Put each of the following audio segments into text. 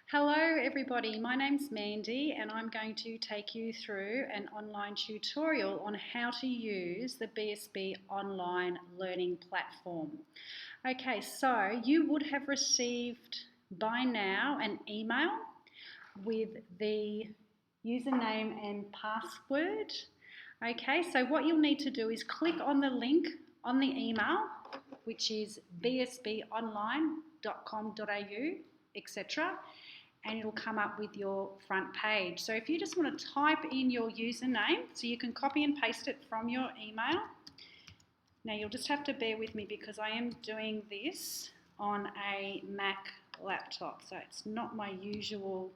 Hello everybody, my name's Mandy and I'm going to take you through an online tutorial on how to use the BSB online learning platform. Okay, so you would have received by now an email with the username and password. Okay, so what you'll need to do is click on the link on the email, which is bsbonline.com.au, etc. and it'll come up with your front page. So if you just want to type in your username, so you can copy and paste it from your email. Now you'll just have to bear with me because I am doing this on a Mac laptop, so it's not my usual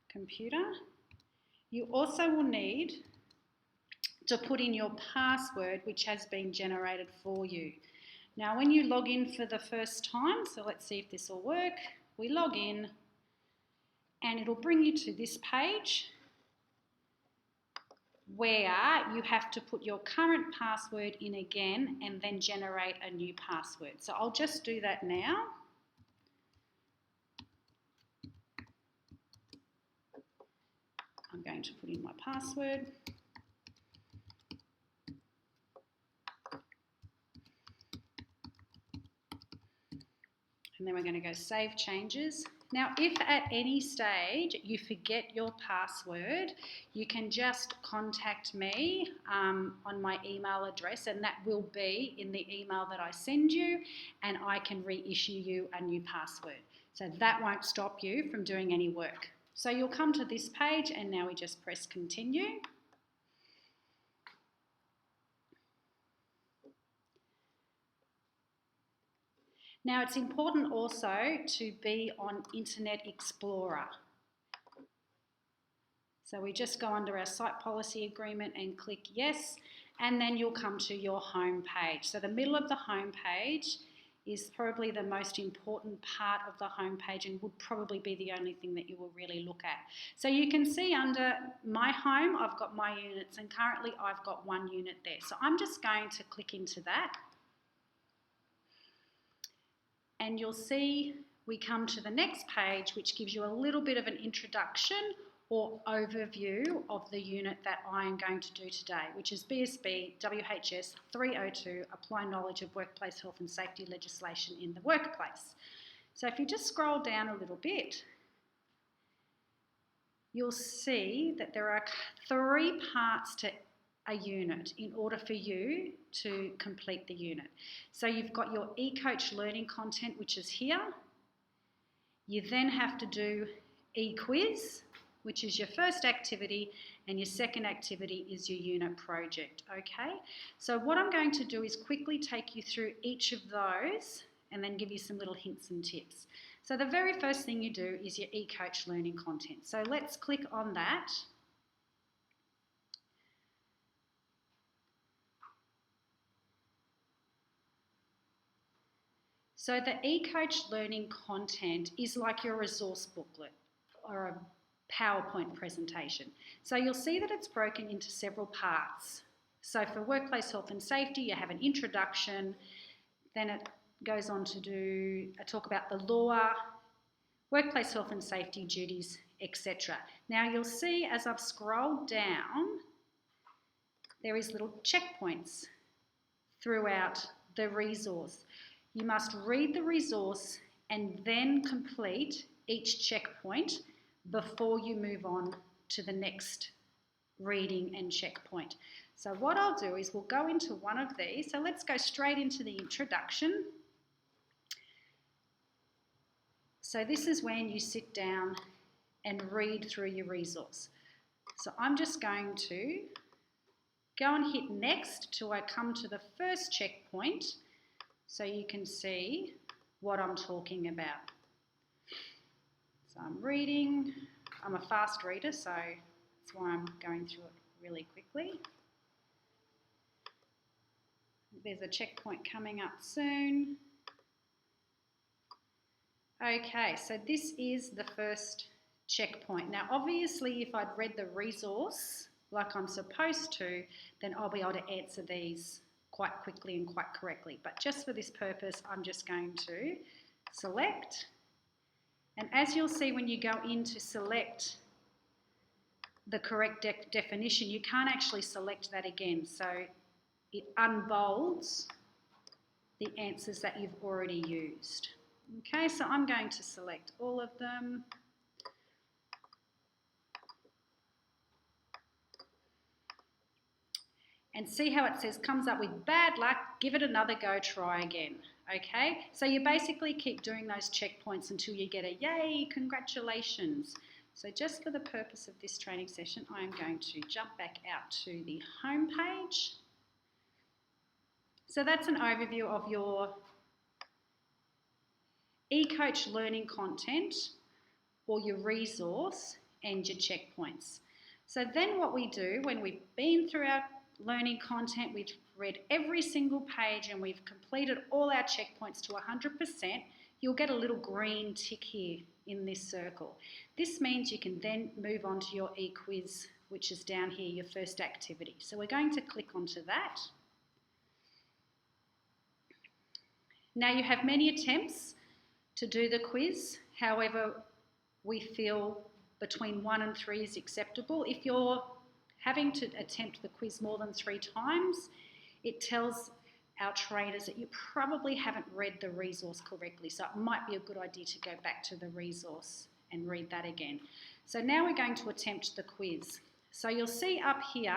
computer. You also will need to put in your password, which has been generated for you. Now when you log in for the first time, so let's see if this will work, we log in, and it'll bring you to this page where you have to put your current password in again and then generate a new password. So I'll just do that now. I'm going to put in my password. And then we're going to go Save Changes. Now, if at any stage you forget your password, you can just contact me on my email address, and that will be in the email that I send you, and I can reissue you a new password. So that won't stop you from doing any work. So you'll come to this page, and now we just press Continue. Now it's important also to be on Internet Explorer. So we just go under our site policy agreement and click yes, and then you'll come to your home page. So the middle of the home page is probably the most important part of the home page and would probably be the only thing that you will really look at. So you can see under my home, I've got my units, and currently I've got one unit there. So I'm just going to click into that. And you'll see we come to the next page, which gives you a little bit of an introduction or overview of the unit that I am going to do today, which is BSB WHS 302, Apply Knowledge of Workplace Health and Safety Legislation in the Workplace. So if you just scroll down a little bit, you'll see that there are 3 parts to a unit in order for you to complete the unit. So you've got your eCoach learning content, which is here. You then have to do eQuiz, which is your first activity, and your second activity is your unit project, okay? So what I'm going to do is quickly take you through each of those and then give you some little hints and tips. So the very first thing you do is your eCoach learning content. So let's click on that. So the eCoach learning content is like your resource booklet or a PowerPoint presentation. So you'll see that it's broken into several parts. So for workplace health and safety, you have an introduction, then it goes on to talk about the law, workplace health and safety duties, etc. Now you'll see as I've scrolled down, there is little checkpoints throughout the resource. You must read the resource and then complete each checkpoint before you move on to the next reading and checkpoint. So what I'll do is we'll go into one of these. So let's go straight into the introduction. So this is when you sit down and read through your resource. So I'm just going to go and hit next till I come to the first checkpoint, so you can see what I'm talking about. So I'm reading, I'm a fast reader, so that's why I'm going through it really quickly. There's a checkpoint coming up soon. Okay, so this is the first checkpoint. Now obviously if I'd read the resource like I'm supposed to, then I'll be able to answer these quite quickly and quite correctly. But just for this purpose, I'm just going to select And as you'll see when you go in to select the correct definition, you can't actually select that again. So it unbolds the answers that you've already used. Okay, so I'm going to select all of them. And see how it says, comes up with bad luck, give it another go, try again. Okay, so you basically keep doing those checkpoints until you get a yay, congratulations. So just for the purpose of this training session, I am going to jump back out to the home page. So that's an overview of your eCoach learning content or your resource and your checkpoints. So then what we do when we've been through our learning content, we've read every single page and we've completed all our checkpoints to 100%, you'll get a little green tick here in this circle. This means you can then move on to your e-quiz, which is down here, your first activity. So we're going to click onto that. Now you have many attempts to do the quiz, however, we feel between 1 and 3 is acceptable. If you're having to attempt the quiz more than 3 times, it tells our trainers that you probably haven't read the resource correctly. So it might be a good idea to go back to the resource and read that again. So now we're going to attempt the quiz. So you'll see up here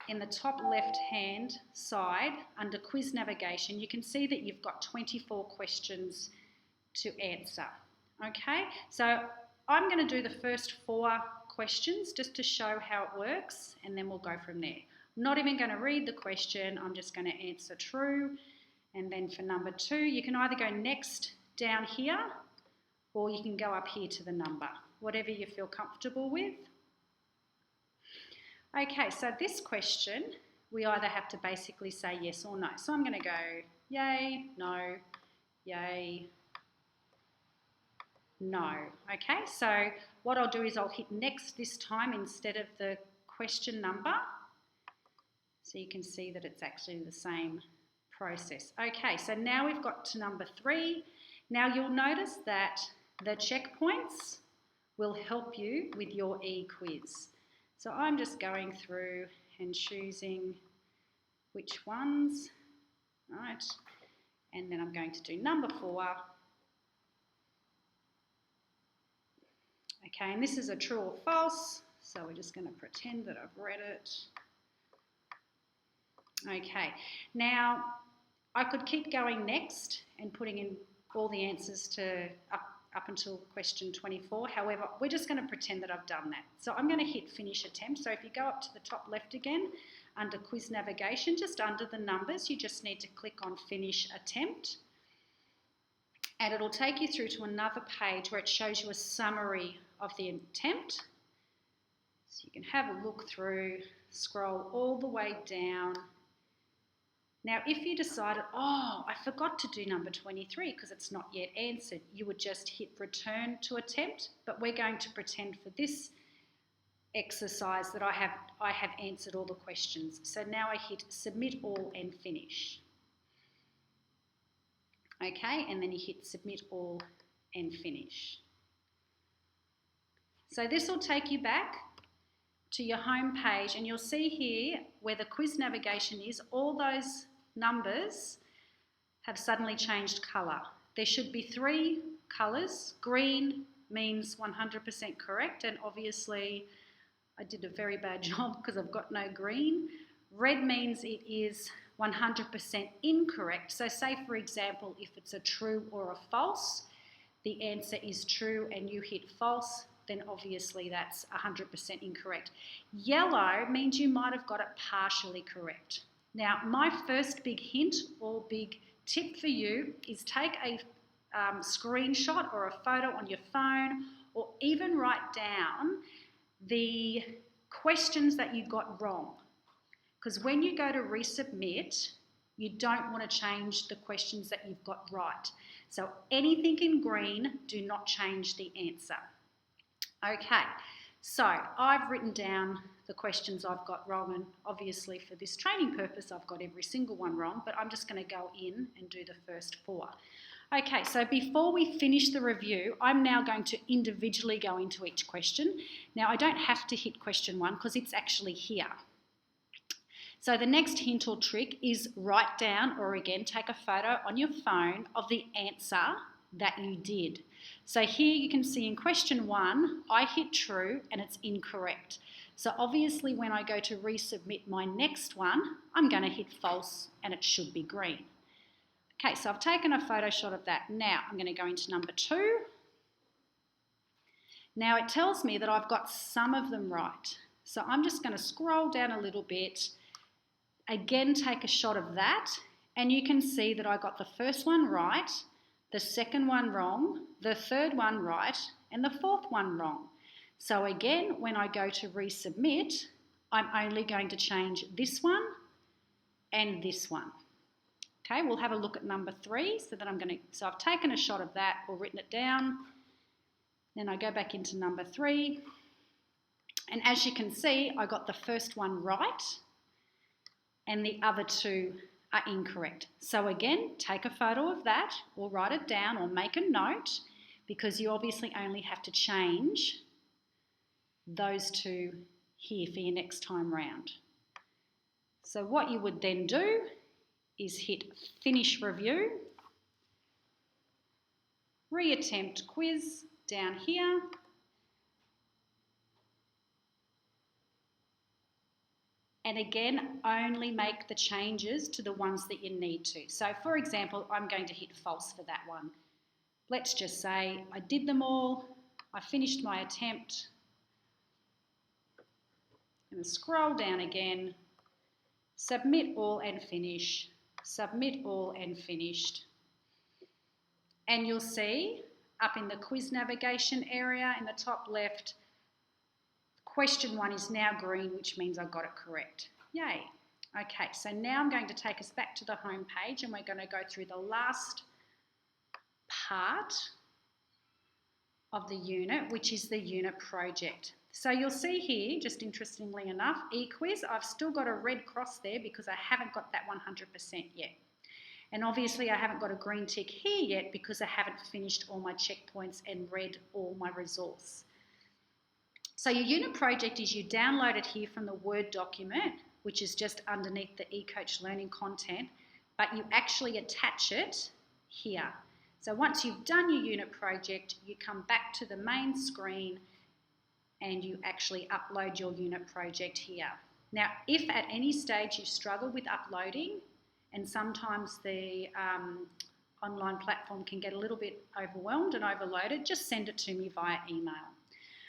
in the top left-hand side under quiz navigation, you can see that you've got 24 questions to answer. Okay, so I'm going to do the first 4 questions just to show how it works, and then we'll go from there. I'm not even going to read the question, I'm just going to answer true. And then for number 2, you can either go next down here or you can go up here to the number, whatever you feel comfortable with. Okay, so this question, we either have to basically say yes or no. So I'm going to go yay, no, yay, no. Okay, so what I'll do is I'll hit next this time instead of the question number. So you can see that it's actually the same process. Okay, so now we've got to number 3. Now you'll notice that the checkpoints will help you with your e-quiz. So I'm just going through and choosing which ones, right? And then I'm going to do number 4. Okay, and this is a true or false, so we're just going to pretend that I've read it. Okay, now I could keep going next and putting in all the answers to up until question 24. However, we're just going to pretend that I've done that. So I'm going to hit finish attempt. So if you go up to the top left again, under quiz navigation, just under the numbers, you just need to click on finish attempt. And it'll take you through to another page where it shows you a summary of the attempt. So you can have a look through, scroll all the way down. Now, if you decided, oh, I forgot to do number 23 because it's not yet answered, you would just hit return to attempt, but we're going to pretend for this exercise that I have answered all the questions. So now I hit submit all and finish. Okay, and then you hit submit all and finish. So this will take you back to your home page, and you'll see here where the quiz navigation is, all those numbers have suddenly changed colour. There should be 3 colours. Green means 100% correct, and obviously I did a very bad job because I've got no green. Red means it is 100% incorrect. So say, for example, if it's a true or a false, the answer is true and you hit false, then obviously that's 100% incorrect. Yellow means you might have got it partially correct. Now, my first big hint or big tip for you is take a screenshot or a photo on your phone, or even write down the questions that you got wrong. Because when you go to resubmit, you don't want to change the questions that you've got right. So anything in green, do not change the answer. Okay, so I've written down the questions I've got wrong, and obviously for this training purpose I've got every single one wrong, but I'm just going to go in and do the first 4. Okay, so before we finish the review, I'm now going to individually go into each question. Now, I don't have to hit question 1 because it's actually here. So the next hint or trick is write down, or again take a photo on your phone of the answer that you did. So here you can see in question 1, I hit true and it's incorrect. So obviously when I go to resubmit my next one, I'm going to hit false and it should be green. Okay, so I've taken a photo shot of that. Now I'm going to go into number 2. Now it tells me that I've got some of them right. So I'm just going to scroll down a little bit. Again, take a shot of that, and you can see that I got the first one right, the second one wrong, the third one right, and the fourth one wrong. So again, when I go to resubmit, I'm only going to change this one and this one. Okay, we'll have a look at number 3. So I've taken a shot of that or written it down. Then I go back into number 3. And as you can see, I got the first one right and the other 2 are incorrect. So again, take a photo of that or write it down or make a note, because you obviously only have to change those 2 here for your next time round. So what you would then do is hit finish review, reattempt quiz down here, and again, only make the changes to the ones that you need to. So for example, I'm going to hit false for that one. Let's just say I did them all, I finished my attempt. I'm going to scroll down again, submit all and finish, submit all and finished. And you'll see up in the quiz navigation area in the top left, question 1 is now green, which means I got it correct. Yay. Okay, so now I'm going to take us back to the home page and we're going to go through the last part of the unit, which is the unit project. So you'll see here, just interestingly enough, eQuiz, I've still got a red cross there because I haven't got that 100% yet. And obviously I haven't got a green tick here yet because I haven't finished all my checkpoints and read all my resource. So your unit project is you download it here from the Word document, which is just underneath the eCoach Learning content, but you actually attach it here. So once you've done your unit project, you come back to the main screen and you actually upload your unit project here. Now, if at any stage you struggle with uploading, and sometimes the online platform can get a little bit overwhelmed and overloaded, just send it to me via email.